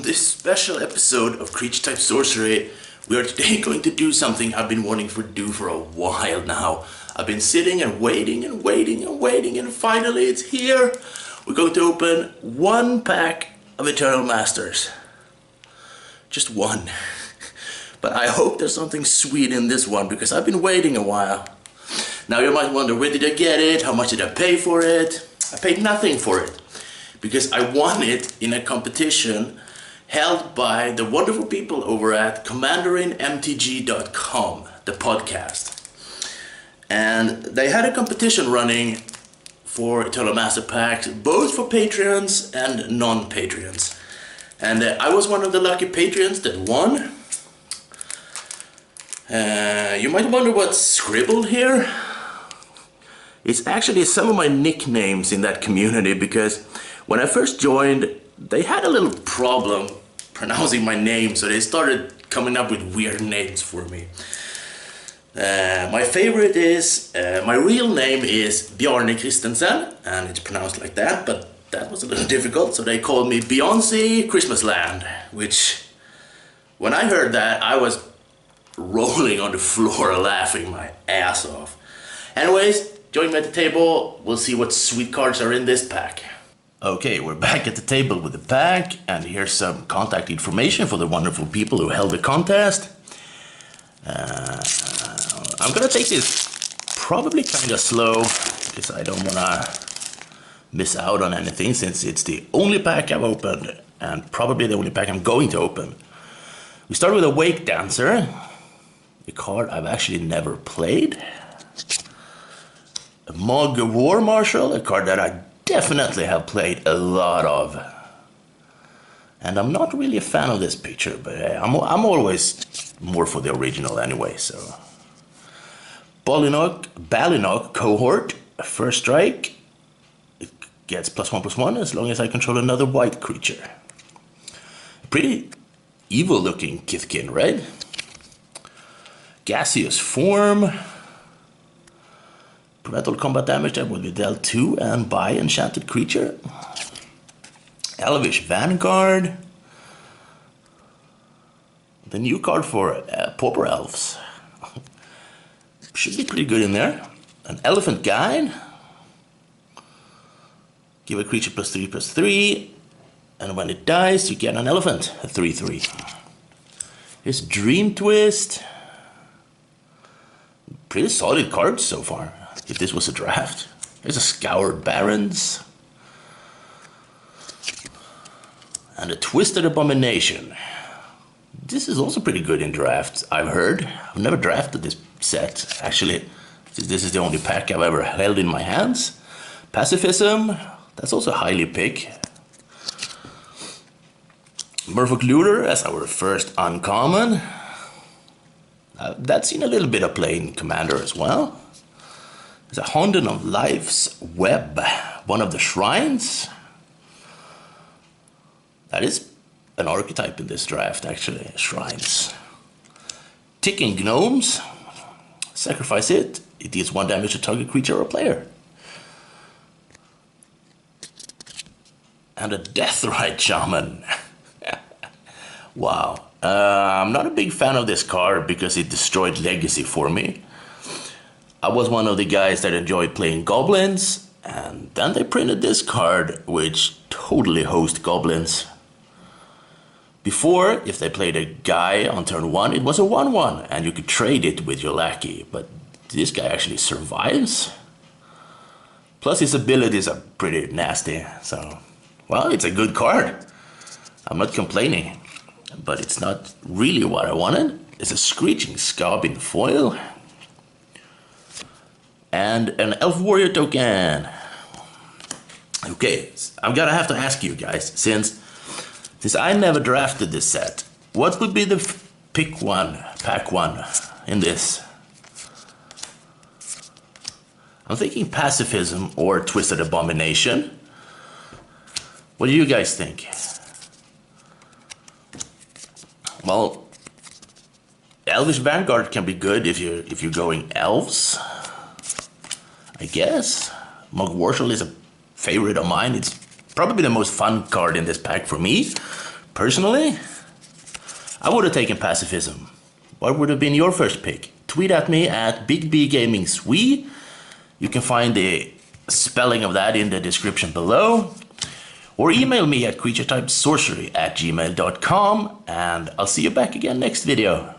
On this special episode of Creature Type Sorcery, we are today going to do something I've been wanting to do for a while now. I've been sitting and waiting and waiting and waiting, and finally it's here. We're going to open one pack of Eternal Masters. Just one. But I hope there's something sweet in this one, because I've been waiting a while. Now you might wonder, where did I get it? How much did I pay for it? I paid nothing for it, because I won it in a competition held by the wonderful people over at commanderinmtg.com, the podcast. And they had a competition running for Eternal Master Packs, both for Patreons and non-Patreons. And I was one of the lucky Patreons that won. You might wonder what's scribbled here. It's actually some of my nicknames in that community, because when I first joined, they had a little problem pronouncing my name, so they started coming up with weird names for me. My favorite is, my real name is Bjarne Christensen, and it's pronounced like that, but that was a little difficult, so they called me Beyonce Christmasland, which, when I heard that, I was rolling on the floor laughing my ass off. Anyways, join me at the table, we'll see what sweet cards are in this pack. Okay, we're back at the table with the pack, and here's some contact information for the wonderful people who held the contest. I'm gonna take this probably kind of slow, because I don't wanna miss out on anything, since it's the only pack I've opened, and probably the only pack I'm going to open. We start with a Wake Dancer, a card I've actually never played. A Mog War Marshal, a card that I definitely have played a lot of. And I'm not really a fan of this picture, but I'm always more for the original anyway, so. Balinock Cohort, first strike. It gets +1/+1 as long as I control another white creature. Pretty evil looking Kithkin, right? Gaseous Form. Prevent all combat damage that will be dealt to and by enchanted creature. Elvish Vanguard. The new card for Pauper Elves. Should be pretty good in there. An Elephant Guide. Give a creature +3/+3. And when it dies, you get an elephant, a 3/3. Here's Dream Twist. Pretty solid cards so far, if this was a draft. Here's a Scoured Barrens. And a Twisted Abomination. This is also pretty good in drafts, I've heard. I've never drafted this set, actually. This is the only pack I've ever held in my hands. Pacifism, that's also highly pick. Merfolk Looter as our first uncommon. That's seen a little bit of play in Commander as well. There's a Honden of Life's Web, one of the shrines. That is an archetype in this draft, actually, shrines. Ticking Gnomes. Sacrifice it. It deals 1 damage to target creature or player. And a Deathrite Shaman. Wow. I'm not a big fan of this card because it destroyed Legacy for me. I was one of the guys that enjoyed playing Goblins, and then they printed this card, which totally host Goblins. Before, if they played a guy on turn 1, it was a 1/1, and you could trade it with your lackey, but this guy actually survives. Plus his abilities are pretty nasty, so, well, it's a good card. I'm not complaining. But it's not really what I wanted. It's a Screeching Scab in foil. And an Elf Warrior token. Okay, I'm gonna have to ask you guys, since I never drafted this set, what would be the pack one in this? I'm thinking Pacifism or Twisted Abomination. What do you guys think? Well, Elvish Vanguard can be good if you're going elves, I guess. Mog Warshal is a favorite of mine. It's probably the most fun card in this pack for me. Personally, I would have taken pacifism. What would have been your first pick? Tweet at me at BigBGamingsWe. You can find the spelling of that in the description below. Or email me at creaturetypesorcery@gmail.com, and I'll see you back again next video.